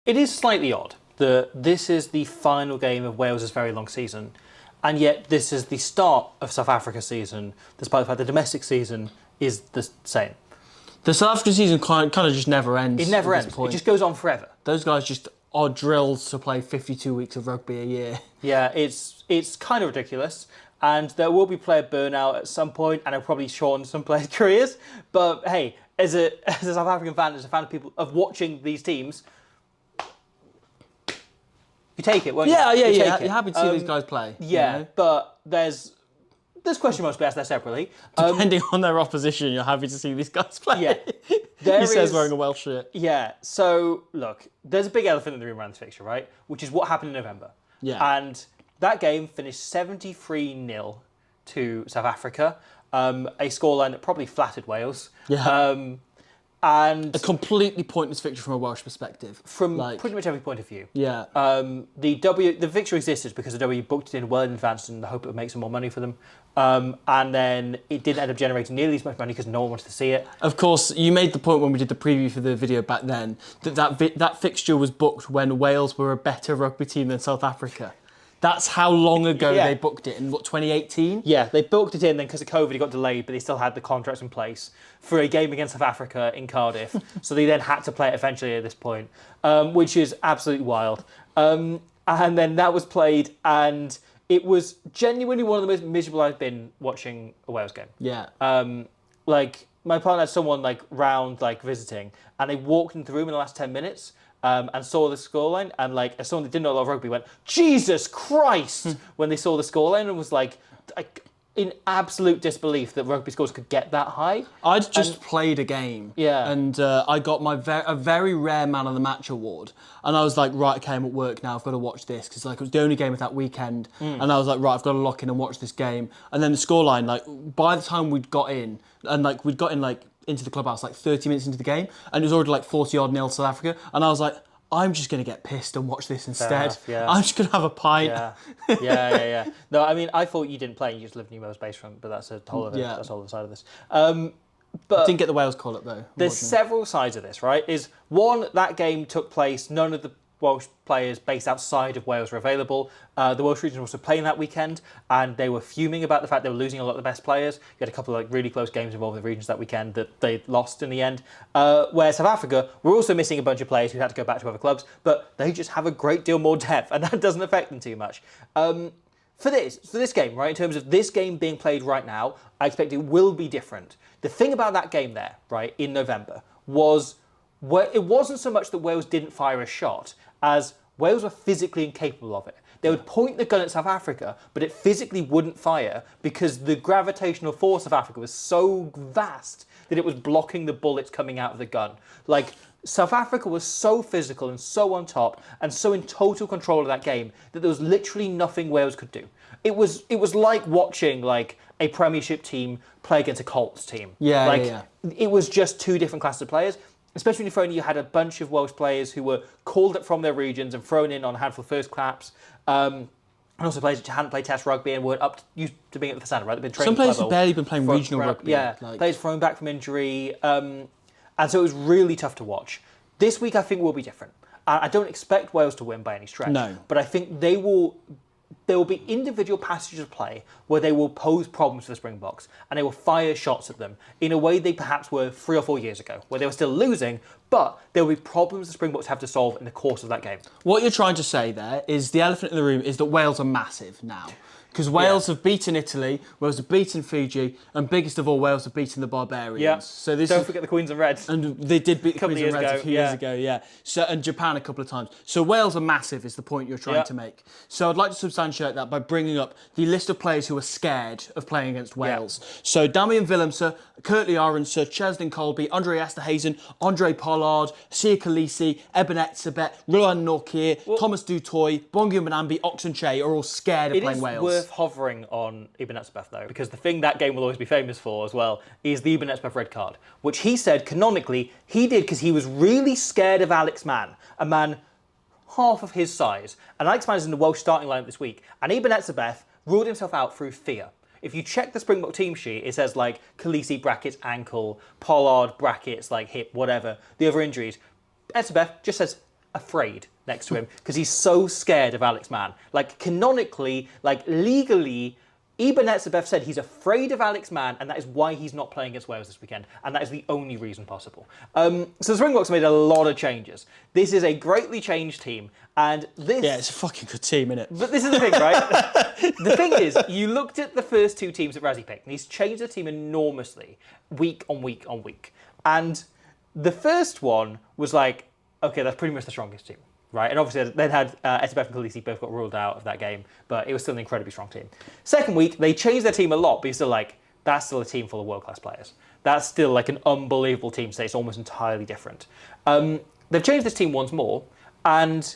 It is slightly odd that this is the final game of Wales' very long season, and yet this is the start of South Africa's season, despite the fact the domestic season is the same. The South African season kind of just never ends. It never ends. It just goes on forever. Those guys just are drilled to play 52 weeks of rugby a year. Yeah, it's kind of ridiculous, and there will be player burnout at some point, and it'll probably shorten some players' careers. But hey, as a South African fan, as a fan of watching these teams, you take it, won't you? Yeah. You're happy to see these guys play. Yeah, you know? But there's question marks to be asked there separately. Depending on their opposition, you're happy to see these guys play. Yeah. He says wearing a Welsh shirt. Yeah, so look, there's a big elephant in the room around this fixture, right? Which is what happened in November. Yeah. And that game finished 73-0 to South Africa. A scoreline that probably flattered Wales. Yeah. And a completely pointless fixture from a Welsh perspective. From pretty much every point of view. Yeah. The victory existed because the W booked it in well in advance in the hope it would make some more money for them. And then it didn't end up generating nearly as much money because no one wanted to see it. Of course, you made the point when we did the preview for the video back then that fixture was booked when Wales were a better rugby team than South Africa. That's how long ago they booked it, in 2018? Yeah, they booked it in then because of COVID, it got delayed, but they still had the contracts in place for a game against South Africa in Cardiff. So they then had to play it eventually at this point, which is absolutely wild. And then that was played, and it was genuinely one of the most miserable I've been watching a Wales game. Yeah. My partner had someone round visiting, and they walked into the room in the last 10 minutes. And saw the scoreline, and as someone that didn't know a lot of rugby went, Jesus Christ, when they saw the scoreline, and was in absolute disbelief that rugby scores could get that high. I'd just played a game, and I got a very rare man of the match award, and I was like, right, okay, I'm at work now, I've got to watch this, because it was the only game of that weekend, and I was like, right, I've got to lock in and watch this game, and then the scoreline, by the time we'd got in, and we'd got in into the clubhouse 30 minutes into the game, and it was already 40-odd-0 South Africa, and I was like, I'm just going to get pissed and watch this instead. I'm just going to have a pint. Yeah. No, I mean, I thought you didn't play, you just lived in your Wales basement, but that's a whole other, that's a whole other side of this. But I didn't get the Wales call-up, though. There's several sides of this, right? One, that game took place, none of the Welsh players based outside of Wales were available. The Welsh region was also playing that weekend, and they were fuming about the fact they were losing a lot of the best players. You had a couple of really close games involving the regions that weekend that they lost in the end. Where South Africa were also missing a bunch of players who had to go back to other clubs, but they just have a great deal more depth, and that doesn't affect them too much. For this game, right, in terms of this game being played right now, I expect it will be different. The thing about that game there, right, in November, was it wasn't so much that Wales didn't fire a shot as Wales were physically incapable of it. They would point the gun at South Africa, but it physically wouldn't fire because the gravitational force of Africa was so vast that it was blocking the bullets coming out of the gun. South Africa was so physical and so on top and so in total control of that game that there was literally nothing Wales could do. It was like watching a Premiership team play against a Colts team. It was just two different classes of players. Especially when you had a bunch of Welsh players who were called up from their regions and thrown in on a handful of first claps, and also players that hadn't played Test rugby and were used to being at the standard, right? They've been training. Some players have barely been playing regional rugby. Yeah, players thrown back from injury, and so it was really tough to watch. This week, I think, will be different. I don't expect Wales to win by any stretch. No. But I think there will be individual passages of play where they will pose problems for the Springboks and they will fire shots at them in a way they perhaps were 3 or 4 years ago, where they were still losing, but there will be problems the Springboks have to solve in the course of that game. What you're trying to say there is the elephant in the room is that Wales are massive now. Because Wales have beaten Italy, Wales have beaten Fiji, and biggest of all, Wales have beaten the Barbarians. Yeah. So don't forget the Queens and Reds. And they did beat the Queens and Reds a few years ago, yeah. So, and Japan a couple of times. So Wales are massive is the point you're trying to make. So I'd like to substantiate that by bringing up the list of players who are scared of playing against Wales. So Damian Willemse, Curtly Arendse, Cheslin Colby, Andre Esterhazen, Andre Pollard, Sia Khaleesi, Eben Etzebeth, Roland Norkir, Thomas Dutoy, Bongi Mbambi, Oxenche are all scared of playing Wales. It is worth hovering on Eben Etzebeth though, because the thing that game will always be famous for as well is the Eben Etzebeth red card, which he said canonically he did because he was really scared of Alex Mann, a man half of his size. And Alex Mann is in the Welsh starting lineup this week, and Eben Etzebeth ruled himself out through fear. If you check the Springbok team sheet, it says Khaleesi brackets ankle, Pollard brackets hip, whatever. The other injuries. Etzebeth just says afraid next to him because he's so scared of Alex Mann. Like, canonically, like, legally, Iber Netzebev said he's afraid of Alex Mann, and that is why he's not playing against Wales this weekend, and that is the only reason possible. So the Springboks made a lot of changes. This is a greatly changed team, and this... Yeah, it's a fucking good team, isn't it? But this is the thing, right? The thing is, you looked at the first two teams that Razzie picked, and he's changed the team enormously, week on week on week. And the first one was like, okay, that's pretty much the strongest team. Right, and obviously then had Etebeth and Khaleesi both got ruled out of that game, but it was still an incredibly strong team. Second week, they changed their team a lot, but you're still like, that's still a team full of world-class players. That's still like an unbelievable team today. It's almost entirely different. They've changed this team once more, and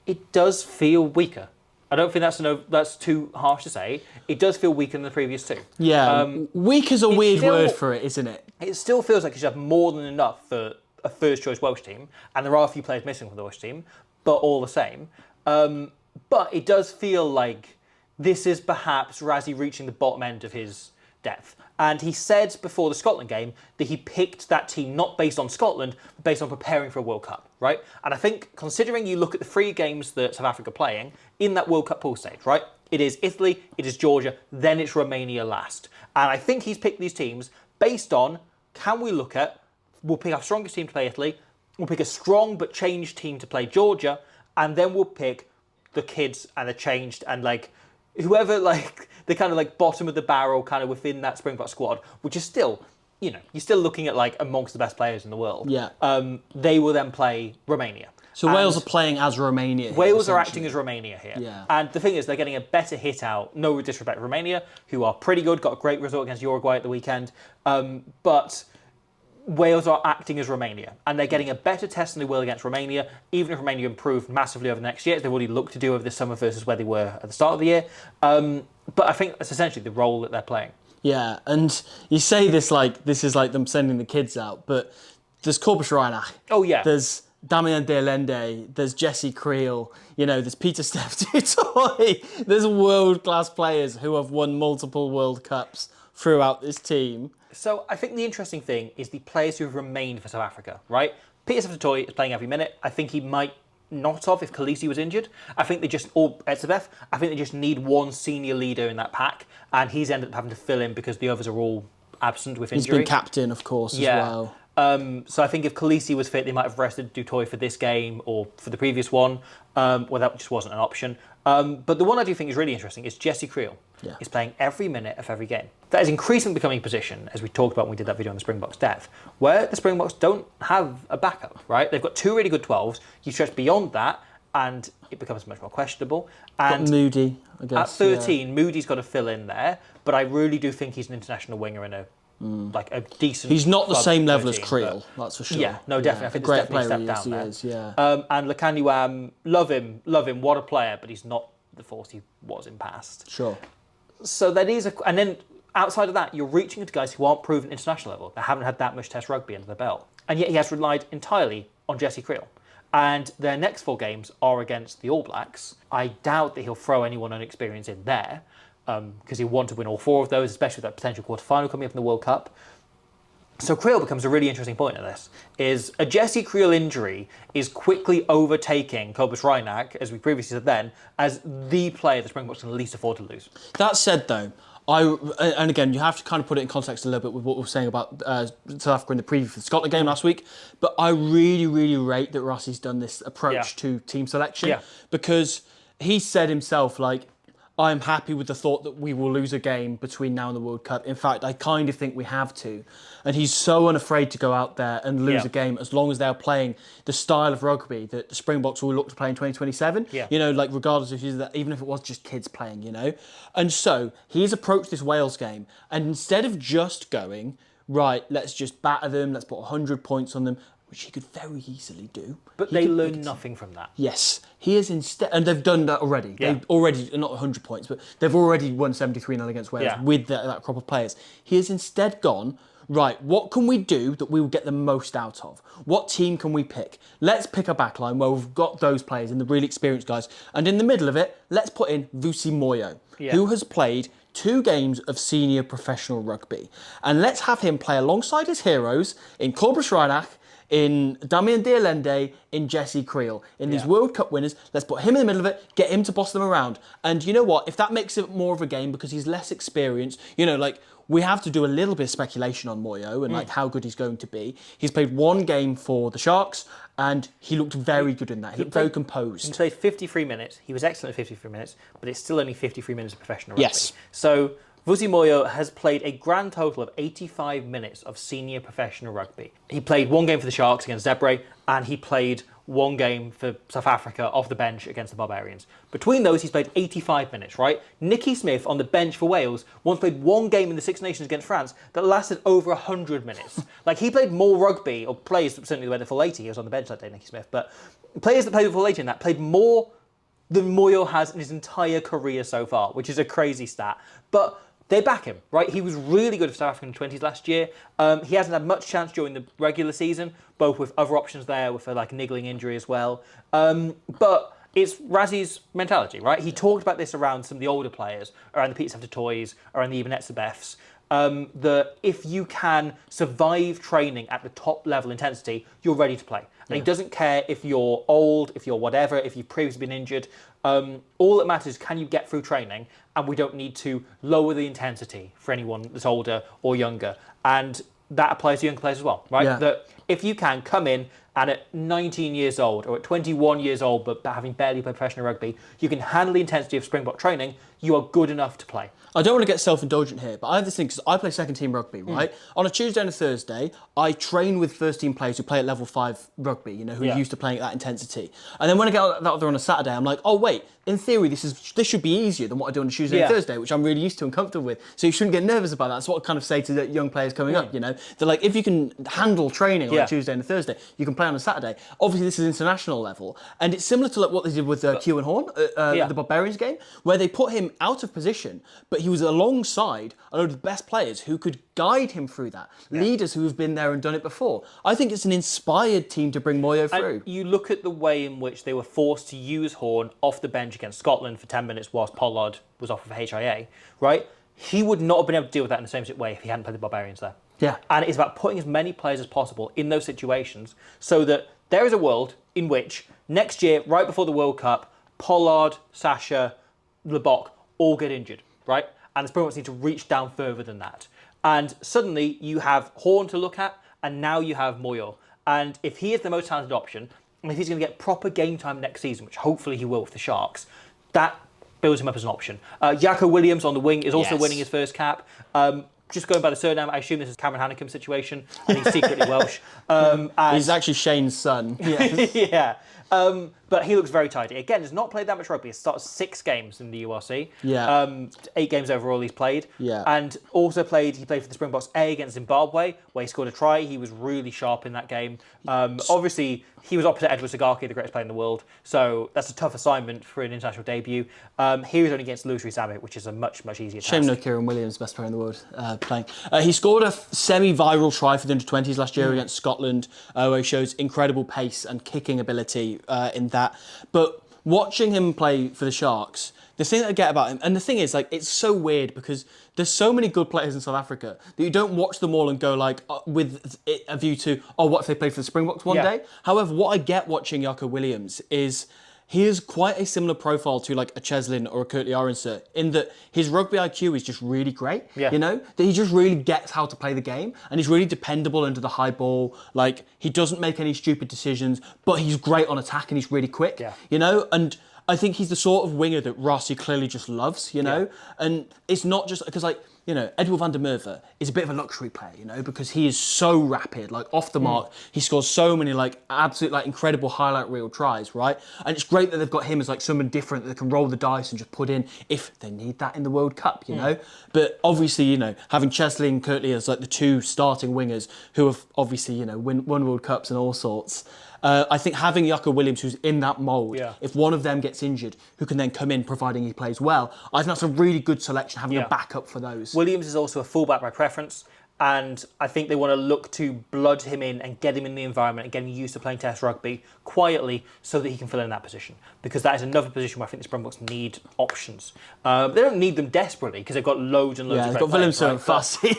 it does feel weaker. I don't think that's too harsh to say. It does feel weaker than the previous two. Yeah, weak is a weird word for it, isn't it? It still feels like you should have more than enough for a first-choice Welsh team, and there are a few players missing from the Welsh team, but all the same. But it does feel like this is perhaps Razzie reaching the bottom end of his depth. And he said before the Scotland game that he picked that team not based on Scotland, but based on preparing for a World Cup, right? And I think, considering you look at the 3 games that South Africa are playing in that World Cup pool stage, right? It is Italy, it is Georgia, then it's Romania last. And I think he's picked these teams based on, can we look at, we'll pick our strongest team to play Italy, we'll pick a strong but changed team to play Georgia, and then we'll pick the kids and the changed and like whoever like the kind of like bottom of the barrel kind of within that Springbok squad, which is still, you know, you're still looking at like amongst the best players in the world. Yeah. They will then play Romania. So and Wales are playing as Romania here, Wales are acting as Romania here. Yeah. And the thing is, they're getting a better hit out, no disrespect to Romania, who are pretty good, got a great result against Uruguay at the weekend. But Wales are acting as Romania, and they're getting a better test than they will against Romania, even if Romania improved massively over the next year, as they've already looked to do over this summer versus where they were at the start of the year. But I think that's essentially the role that they're playing. Yeah, and you say this like this is like them sending the kids out, but there's Corbus Reinach. Oh, yeah. There's Damien de Allende, there's Jesse Creel, you know, there's Peter Steph Dutoy. There's world-class players who have won multiple World Cups throughout this team. So I think the interesting thing is the players who have remained for South Africa, right? Peter Steph Dutoy is playing every minute. I think he might not have if Khaleesi was injured. I think they just, or Etzebeth, I think they just need one senior leader in that pack, and he's ended up having to fill in because the others are all absent with injury. He's been captain, of course, as well. So I think if Khaleesi was fit, they might have rested Dutoy for this game or for the previous one. Well, that just wasn't an option. But the one I do think is really interesting is Jesse Creel. Yeah. He's playing every minute of every game. That is increasingly becoming a position, as we talked about when we did that video on the Springboks depth, where the Springboks don't have a backup, right? They've got 2 really good 12s. You stretch beyond that, and it becomes much more questionable. And got Moody, I guess. At 13, Moody's got to fill in there, but I really do think he's an international winger and like a decent. He's not the same level 13, as Creel, that's for sure. Yeah, no, definitely. I think there's definitely a step down there. Is, yeah. And Lakaniwam, love him, what a player, but he's not the force he was in past. Sure. So that is and then outside of that, you're reaching into guys who aren't proven international level. They haven't had that much Test rugby under their belt, and yet he has relied entirely on Jesse Creel. And their next 4 games are against the All Blacks. I doubt that he'll throw anyone inexperienced in there, because he'll want to win all 4 of those, especially with that potential quarter-final coming up in the World Cup. So Creel becomes a really interesting point in this, is a Jesse Creel injury is quickly overtaking Corbus Reinach, as we previously said then, as the player the Springboks can least afford to lose. That said, though, and again, you have to kind of put it in context a little bit with what we were saying about South Africa in the preview for the Scotland game last week, but I really, really rate that Rossi's done this approach to team selection, because he said himself, like, I'm happy with the thought that we will lose a game between now and the World Cup. In fact, I kind of think we have to. And he's so unafraid to go out there and lose a game as long as they're playing the style of rugby that the Springboks will look to play in 2027. Yeah. You know, like regardless of even if it was just kids playing, you know. And so he's approached this Wales game, and instead of just going, right, let's just batter them, let's put 100 points on them, which he could very easily do. But they learn nothing from that. Yes. He is instead, and they've done that already. Yeah. They've already, not 100 points, but they've already won 73-0 against Wales with that crop of players. He has instead gone, right, what can we do that we will get the most out of? What team can we pick? Let's pick a backline where we've got those players and the really experienced guys. And in the middle of it, let's put in Vusi Moyo, who has played 2 games of senior professional rugby. And let's have him play alongside his heroes in Corbus Reinach, in Damien Dialende, in Jesse Creel. In these World Cup winners, let's put him in the middle of it, get him to boss them around. And you know what? If that makes it more of a game because he's less experienced, we have to do a little bit of speculation on Moyo and how good he's going to be. He's played one game for the Sharks and he looked very good in that. He looked very composed. He played 53 minutes. He was excellent at 53 minutes, but it's still only 53 minutes of professional rugby. Yes. So Vusi Moyo has played a grand total of 85 minutes of senior professional rugby. He played one game for the Sharks against Zebre, and he played one game for South Africa off the bench against the Barbarians. Between those, he's played 85 minutes, right? Nicky Smith on the bench for Wales once played one game in the Six Nations against France that lasted over 100 minutes. Like, he played more rugby, or players certainly went the full 80, he was on the bench that day, Nicky Smith, but players that played the full 80 in that played more than Moyo has in his entire career so far, which is a crazy stat. But they back him, right? He was really good for South African 20s last year. He hasn't had much chance during the regular season, both with other options there, with a niggling injury as well. But it's Razzie's mentality, right? He talked about this around some of the older players, around the Peter Sefton Toys, around the Eben Etzebeths, that if you can survive training at the top level intensity, you're ready to play. And he doesn't care if you're old, if you're whatever, if you've previously been injured. All that matters is can you get through training, and we don't need to lower the intensity for anyone that's older or younger. And that applies to younger players as well, right? Yeah. That if you can come in and at 19 years old or at 21 years old, but having barely played professional rugby, you can handle the intensity of Springbok training, you are good enough to play. I don't want to get self-indulgent here, but I have this thing because I play second team rugby, right? On a Tuesday and a Thursday, I train with first team players who play at level 5 rugby, who are used to playing at that intensity. And then when I get out there on a Saturday, I'm like, oh wait, in theory, this should be easier than what I do on a Tuesday and Thursday, which I'm really used to and comfortable with. So you shouldn't get nervous about that. That's what I kind of say to the young players coming up, They're like, if you can handle training on a Tuesday and a Thursday, you can play on a Saturday. Obviously, this is international level. And it's similar to like what they did with Q and Horn, the Barbarians game, where they put him out of position, but he was alongside a load of the best players who could guide him through that. Leaders who have been there and done it before. I think it's an inspired team to bring Moyo through. And you look at the way in which they were forced to use Horn off the bench against Scotland for 10 minutes whilst Pollard was off of HIA, right? He would not have been able to deal with that in the same way if he hadn't played the Barbarians there. Yeah. And it's about putting as many players as possible in those situations so that there is a world in which next year, right before the World Cup, Pollard, Sasha, Lebok all get injured, right? And the Springboks need to reach down further than that. And suddenly you have Horn to look at, and now you have Moyo. And if he is the most talented option, and if he's going to get proper game time next season, which hopefully he will with the Sharks, that builds him up as an option. Jacko Williams on the wing is also winning his first cap. Just going by the surname, I assume this is Cameron Hanningham's situation, and he's secretly Welsh. He's actually Shane's son. Yeah. But he looks very tidy. Again, has not played that much rugby. He's started 6 games in the URC. Yeah. 8 games overall he's played. Yeah. And also he played for the Springboks A against Zimbabwe, where he scored a try. He was really sharp in that game. Obviously, he was opposite Edward Sagaki, the greatest player in the world. So that's a tough assignment for an international debut. Here he's only against Louis Rees-Zammit, which is a much, much easier task. Shame no Kieran Williams, best player in the world, playing. He scored a semi-viral try for the under-20s last year against Scotland, where he shows incredible pace and kicking ability in that. But watching him play for the Sharks, the thing that I get about him, and the thing is, like, it's so weird because there's so many good players in South Africa that you don't watch them all and go, like, with a view to, what if they play for the Springboks one day? However, what I get watching Jaco Williams is he is quite a similar profile to like a Cheslin or a Kurtley Aronson in that his rugby IQ is just really great. That he just really gets how to play the game and he's really dependable under the high ball. Like, he doesn't make any stupid decisions, but he's great on attack and he's really quick. And I think he's the sort of winger that Rossi clearly just loves, and it's not just because, like, Edward van der Merwe is a bit of a luxury player, because he is so rapid, like off the mark. He scores so many like absolute like incredible highlight reel tries, right? And it's great that they've got him as like someone different that can roll the dice and just put in if they need that in the World Cup, But obviously, having Chesley and Kurtley as like the 2 starting wingers who have obviously, won World Cups and all sorts. I think having Jaco Williams, who's in that mould, if one of them gets injured, who can then come in providing he plays well, I think that's a really good selection, having a backup for those. Williams is also a fullback by preference, and I think they want to look to blood him in and get him in the environment and get him used to playing Test rugby quietly so that he can fill in that position. Because that is another position where I think the Springboks need options. They don't need them desperately because they've got loads and loads of they've got Williamson and Fussy.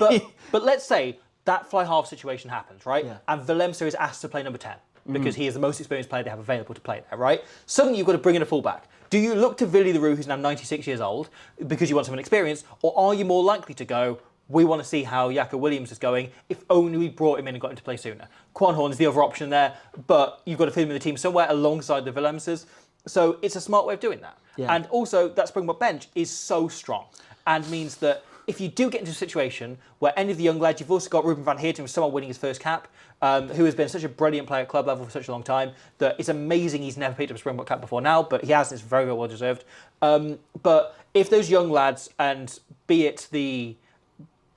But let's say that fly half situation happens, right? Yeah. And Willemse is asked to play number 10 because he is the most experienced player they have available to play there, right? Suddenly you've got to bring in a fullback. Do you look to Willy the Roux, who's now 96 years old, because you want someone experienced, or are you more likely to go, we want to see how Jaco Williams is going, if only we brought him in and got him to play sooner? Quan Horn is the other option there, but you've got to fit him in the team somewhere alongside the Willemses. So it's a smart way of doing that. Yeah. And also, that Springbok bench is so strong and means that if you do get into a situation where any of the young lads, you've also got Ruben van Heerden, who's someone winning his first cap, who has been such a brilliant player at club level for such a long time, that it's amazing he's never picked up a Springbok cap before now, but he has, and it's very, very well deserved. But if those young lads, and be it the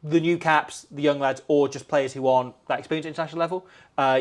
new caps, the young lads, or just players who aren't that experienced at international level.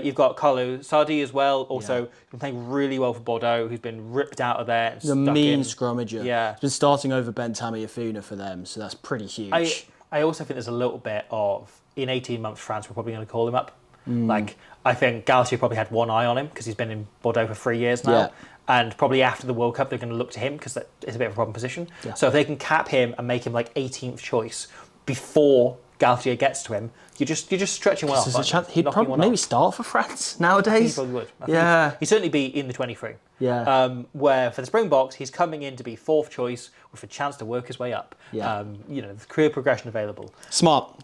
You've got Carlo Sardi as well, also been playing really well for Bordeaux, who's been ripped out of there. And the mean scrummager. Yeah. He's been starting over Ben Tammyafuna for them, so that's pretty huge. I also think there's a little bit of, in 18 months, France were probably going to call him up. Like, I think Galtier probably had one eye on him because he's been in Bordeaux for 3 years now. Yeah. And probably after the World Cup, they're going to look to him because that is a bit of a problem position. Yeah. So if they can cap him and make him like 18th choice before Galtier gets to him, you're just stretching one off. There's a chance he'd probably maybe start for France nowadays. He probably would. He'd certainly be in the 23. Yeah. Where for the Springboks, he's coming in to be 4th choice with a chance to work his way up. Yeah. The career progression available. Smart.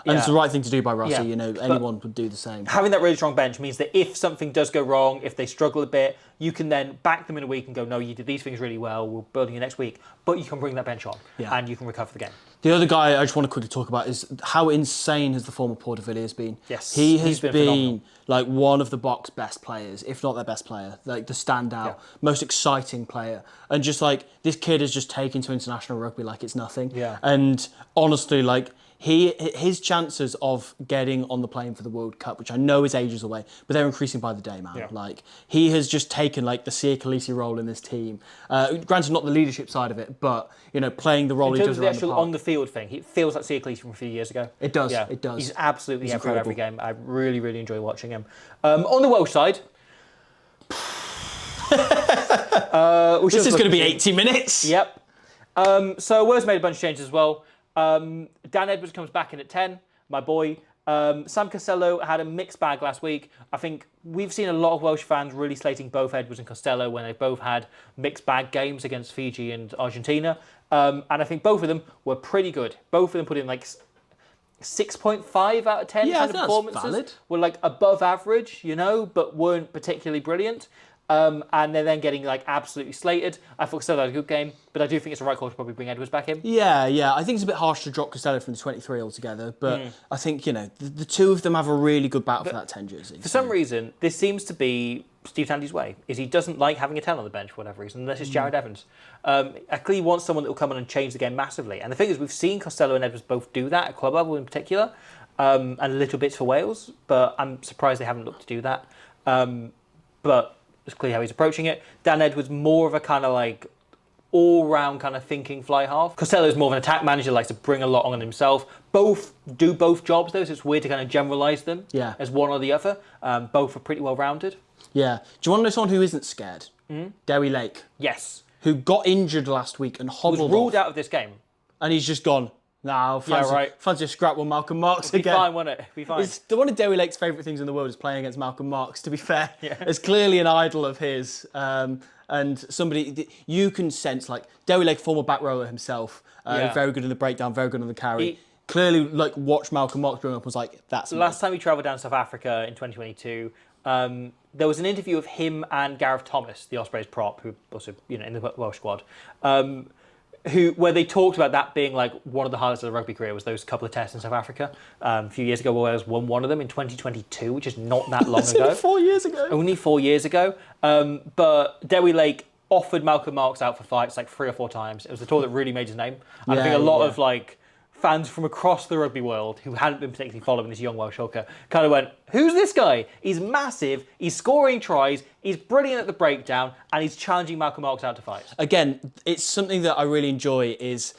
And it's the right thing to do by Rossi. Yeah. You know, anyone would do the same. Having that really strong bench means that if something does go wrong, if they struggle a bit, you can then back them in a week and go, no, you did these things really well, we're building you next week. But you can bring that bench on and you can recover the game. The other guy I just want to quickly talk about is how insane has the former Port de Villiers been. Yes, he has been been like one of the Boks best players, if not their best player, like the standout, most exciting player. And just like this kid has just taken to international rugby like it's nothing. Yeah. And honestly, like his chances of getting on the plane for the World Cup, which I know is ages away, but they're increasing by the day, man. Yeah. Like he has just taken like the Sia Khaleesi role in this team. Granted, not the leadership side of it, but you know, playing the role he does around the park. On the field thing, it feels like Sia Khaleesi from a few years ago. It does. Yeah. It does. He's absolutely every game. I really, really enjoy watching him. On the Welsh side. This is going to be 80 minutes. Yep. So Wales made a bunch of changes as well. Dan Edwards comes back in at 10, my boy. Sam Costello had a mixed bag last week. I think we've seen a lot of Welsh fans really slating both Edwards and Costello when they both had mixed bag games against Fiji and Argentina. And I think both of them were pretty good. Both of them put in like 6.5 out of 10 kind of performances. Valid. Were like above average, but weren't particularly brilliant. And they're then getting like absolutely slated. I thought Costello had a good game, but I do think it's the right call to probably bring Edwards back in. Yeah. I think it's a bit harsh to drop Costello from the 23 altogether, but I think, the two of them have a really good battle for that 10 jersey. For some reason, this seems to be Steve Tandy's way, is he doesn't like having a 10 on the bench for whatever reason, unless it's Jared Evans. I clearly want someone that will come on and change the game massively. And the thing is, we've seen Costello and Edwards both do that at club level in particular, and a little bit for Wales, but I'm surprised they haven't looked to do that. But it's clear how he's approaching it. Dan Edwards, more of a kind of like all-round kind of thinking fly half. Costello's more of an attack manager, likes to bring a lot on himself. Both do both jobs though, so it's weird to kind of generalise them as one or the other. Both are pretty well-rounded. Yeah. Do you want to know someone who isn't scared? Dewi Lake. Yes. Who got injured last week and hobbled was ruled off, out of this game. and he's just gone, fancy a scrap with Malcolm Marks again. Be fine, won't it? Be fine. It's one of Dewi Lake's favourite things in the world is playing against Malcolm Marks, to be fair. It's clearly an idol of his. And somebody, you can sense, like, Dewi Lake, former back rower himself, very good in the breakdown, very good on the carry. Clearly, like, watched Malcolm Marks growing up and was like, that's Last time he travelled down to South Africa in 2022, there was an interview of him and Gareth Thomas, the Ospreys prop, who also, in the Welsh squad, where they talked about that being like one of the highlights of the rugby career was those couple of tests in South Africa. A few years ago, Wales won one of them in 2022, which is not that long ago. Only 4 years ago. Only 4 years ago. But Dewi Lake offered Malcolm Marks out for fights like 3 or 4 times. It was the tour that really made his name. And I think a lot of like fans from across the rugby world who hadn't been particularly following this young Welsh hooker kind of went, who's this guy? He's massive, he's scoring tries, he's brilliant at the breakdown, and he's challenging Malcolm Marks out to fight. Again, it's something that I really enjoy is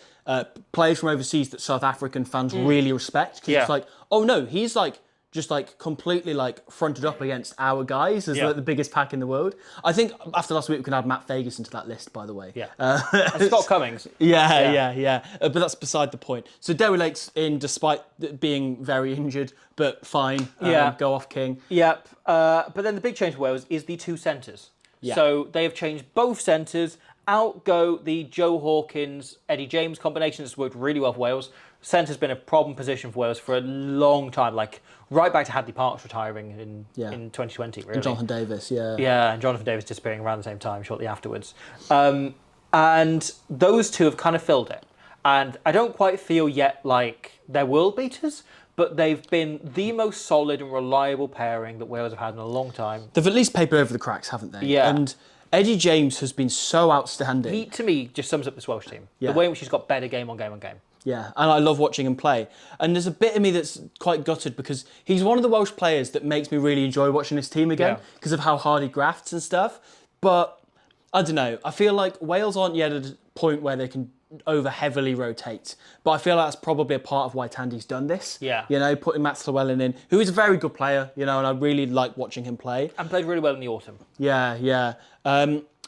players from overseas that South African fans really respect. Because it's like, oh no, he's like just like completely like fronted up against our guys as Yeah. like the biggest pack in the world. I think after last week we can add Matt Vegas into that list, by the way. Yeah. And Scott Cummings. Yeah. But that's beside the point. So Derry Lake's in despite being very injured, but fine. Go off King. Yep. But then the big change for Wales is the 2 centres. Yeah. So they have changed both centres. Out go the Joe Hawkins, Eddie James combination. It's worked really well for Wales. Centre's been a problem position for Wales for a long time, like right back to Hadley Parkes retiring in 2020, really. And Jonathan Davis, Yeah, and Jonathan Davis disappearing around the same time, shortly afterwards. And those two have kind of filled it. And I don't quite feel yet like they're world beaters, but they've been the most solid and reliable pairing that Wales have had in a long time. They've at least papered over the cracks, haven't they? Yeah. And Eddie James has been so outstanding. He, to me, just sums up this Welsh team. Yeah. The way in which he's got better game on game on game. Yeah, and I love watching him play. And there's a bit of me that's quite gutted because he's one of the Welsh players that makes me really enjoy watching this team again because of how hard he grafts and stuff. But I don't know. I feel like Wales aren't yet at a point where they can over heavily rotate. But I feel like that's probably a part of why Tandy's done this. Yeah. You know, putting Matt Llewellyn in, who is a very good player, you know, and I really like watching him play. And played really well in the autumn. Yeah.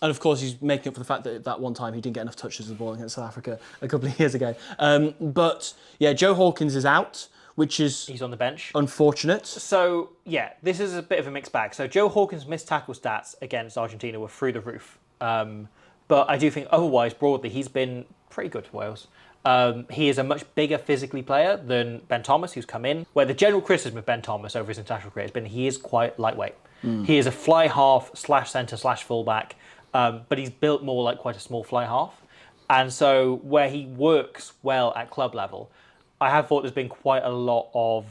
And of course, he's making up for the fact that that one time he didn't get enough touches with the ball against South Africa a couple of years ago. But yeah, Joe Hawkins is out, which is He's on the bench. Unfortunate. So yeah, this is a bit of a mixed bag. So Joe Hawkins' missed tackle stats against Argentina were through the roof. But I do think otherwise, broadly, he's been pretty good for Wales. He is a much bigger physically player than Ben Thomas, who's come in. Where the general criticism of Ben Thomas over his international career has been he is quite lightweight. He is a fly half / centre / fullback, but he's built more like quite a small fly half. And so where he works well at club level, I have thought there's been quite a lot of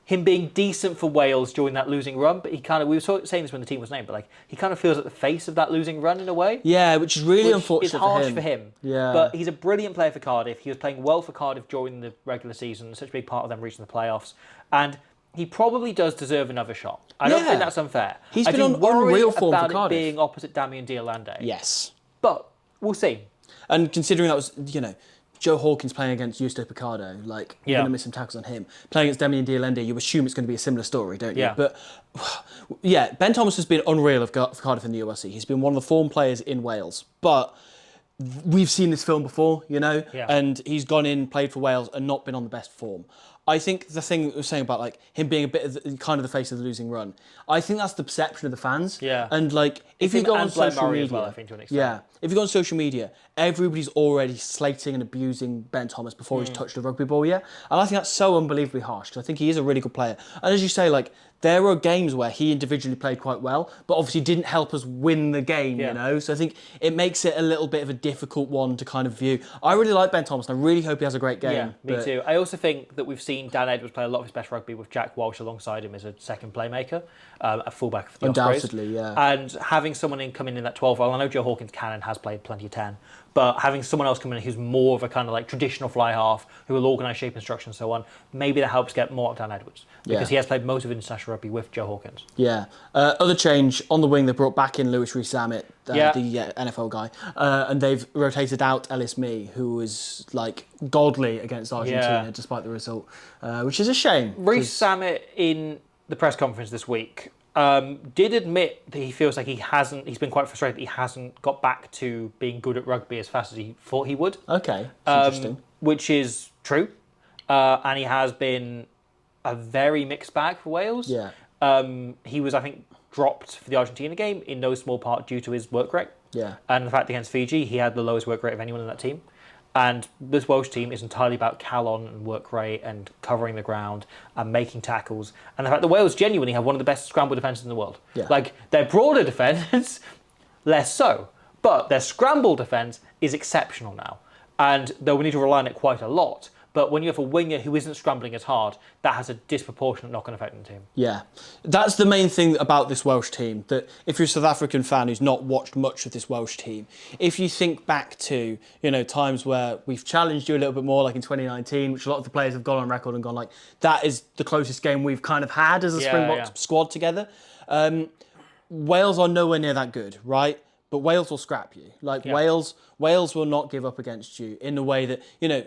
him being decent for Wales during that losing run, but we were saying this when the team was named, but like he kind of feels at the face of that losing run in a way. Yeah, which is really unfortunate. It's harsh for him. Yeah. But he's a brilliant player for Cardiff. He was playing well for Cardiff during the regular season, such a big part of them reaching the playoffs. And he probably does deserve another shot. I don't think that's unfair. He's been on unreal form for about Cardiff. it being opposite Damian Diolande. Yes. But we'll see. And considering that was, you know, Joe Hawkins playing against Justo Picardo, like, you're going to miss some tackles on him. Playing against Damian Diolande, you assume it's going to be a similar story, don't you? Yeah. But, yeah, Ben Thomas has been unreal for Cardiff in the URC. He's been one of the form players in Wales. But we've seen this film before, you know, and he's gone in, played for Wales, and not been on the best form. I think the thing that we were saying about like him being a bit of the face of the losing run, I think that's the perception of the fans. Yeah. And like if you go on social media, as well, I think, to an extent. if you go on social media, everybody's already slating and abusing Ben Thomas before he's touched a rugby ball yet. And I think that's so unbelievably harsh because I think he is a really good player. And as you say, like there were games where he individually played quite well, but obviously didn't help us win the game, you know? So I think it makes it a little bit of a difficult one to kind of view. I really like Ben Thomas and I really hope he has a great game. Yeah, me too. I also think that we've seen Dan Edwards play a lot of his best rugby with Jack Walsh alongside him as a second playmaker, a fullback for the Undoubtedly, Ospreys. And having someone come in that 12 role, I know Joe Hawkins can and has played plenty of 10, but having someone else come in who's more of a kind of like traditional fly half, who will organise shape and structure and so on, maybe that helps get more out of Dan Edwards. Because he has played most of international rugby with Joe Hawkins. Yeah. Other change, on the wing, they brought back in Lewis Rees-Zammit, the NFL guy, and they've rotated out Ellis Mee, who was like godly against Argentina despite the result, which is a shame. Rees-Zammit in the press conference this week did admit that he feels like he's been quite frustrated that he hasn't got back to being good at rugby as fast as he thought he would. Okay, interesting. Which is true. And he has been a very mixed bag for Wales. Yeah. He was, I think, dropped for the Argentina game in no small part due to his work rate. Yeah. And the fact against Fiji, he had the lowest work rate of anyone in that team. And this Welsh team is entirely about Calon and work rate and covering the ground and making tackles. And the fact that Wales genuinely have one of the best scramble defences in the world. Yeah. Like, their broader defence, less so. But their scramble defence is exceptional now. And though we need to rely on it quite a lot, but when you have a winger who isn't scrambling as hard, that has a disproportionate knock-on effect on the team. Yeah. That's the main thing about this Welsh team, that if you're a South African fan who's not watched much of this Welsh team, if you think back to, you know, times where we've challenged you a little bit more, like in 2019, which a lot of the players have gone on record and gone like, that is the closest game we've kind of had as a Springboks squad together. Wales are nowhere near that good, right? But Wales will scrap you. Like Wales will not give up against you in the way that, you know,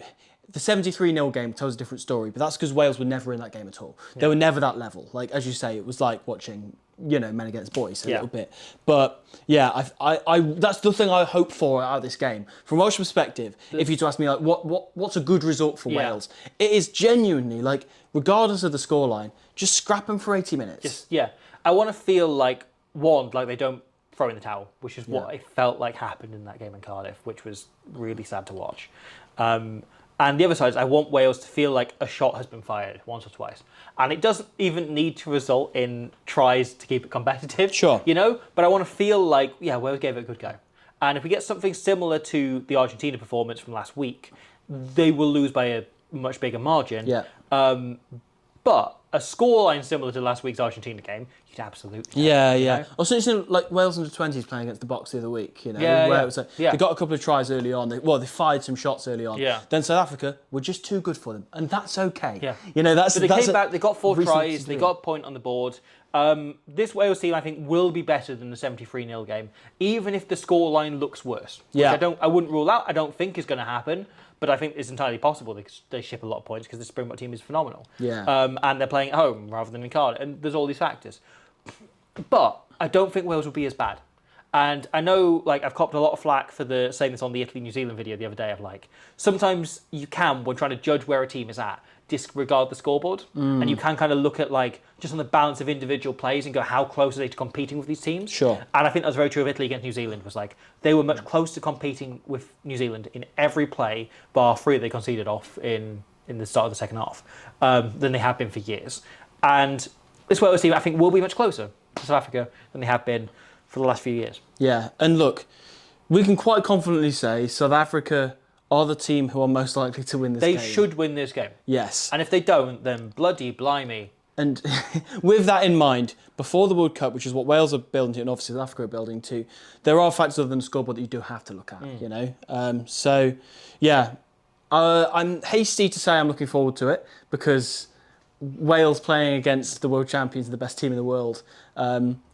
the 73-0 game tells a different story, but that's because Wales were never in that game at all. They were never that level. Like, as you say, it was like watching, men against boys a little bit. But yeah, I that's the thing I hope for out of this game. From Welsh perspective, if you to ask me like what's a good result for Wales, it is genuinely like, regardless of the scoreline, just scrap them for 80 minutes. I want to feel like they don't throw in the towel, which is what I felt like happened in that game in Cardiff, which was really sad to watch. And the other side is I want Wales to feel like a shot has been fired once or twice. And it doesn't even need to result in tries to keep it competitive. Sure. But I want to feel like, Wales gave it a good go. And if we get something similar to the Argentina performance from last week, they will lose by a much bigger margin. Yeah. But a scoreline similar to last week's Argentina game, you'd absolutely Also, it's like Wales under-20s playing against the Boks the other week, Where it was like, they got a couple of tries early on. They fired some shots early on. Yeah. Then South Africa were just too good for them, and that's okay. Yeah. That's. But they came back. They got 4 recent tries. history. They got a point on the board. This Wales team, I think, will be better than the 73-0 game, even if the scoreline looks worse. Yeah. Which I wouldn't rule out. I don't think is going to happen. But I think it's entirely possible they ship a lot of points because the Springbok team is phenomenal. Yeah. And they're playing at home rather than in Cardiff. And there's all these factors. But I don't think Wales will be as bad. And I know, I've copped a lot of flack for saying this on the Italy-New Zealand video the other day of, sometimes you can, when trying to judge where a team is at, disregard the scoreboard. And you can kind of look at, just on the balance of individual plays and go, how close are they to competing with these teams? Sure. And I think that's very true of Italy against New Zealand, was they were much closer to competing with New Zealand in every play, bar 3 they conceded off in the start of the second half, than they have been for years. And this Wales team, I think, will be much closer to South Africa than they have been for the last few years. Yeah, and look, we can quite confidently say South Africa are the team who are most likely to win this game. They should win this game. Yes. And if they don't, then bloody blimey. And with that in mind, before the World Cup, which is what Wales are building to, and obviously South Africa are building to, there are factors other than the scoreboard that you do have to look at, I'm hasty to say I'm looking forward to it, because Wales playing against the world champions, the best team in the world,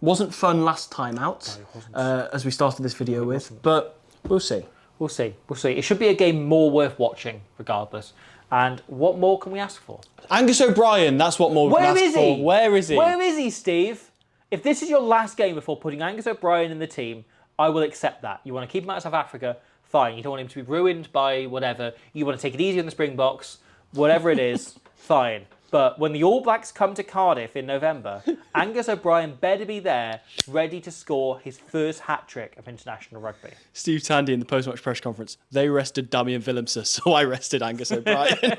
wasn't fun last time out, as we started this video with, but we'll see. We'll see. It should be a game more worth watching, regardless. And what more can we ask for? Angus O'Brien, that's what more we can ask for. Where is he? Where is he, Steve? If this is your last game before putting Angus O'Brien in the team, I will accept that. You want to keep him out of South Africa, fine. You don't want him to be ruined by whatever. You want to take it easy on the Springboks, whatever it is, fine. But when the All Blacks come to Cardiff in November, Angus O'Brien better be there, ready to score his first hat-trick of international rugby. Steve Tandy in the post-match press conference, they rested Damian Willemse, so I rested Angus O'Brien.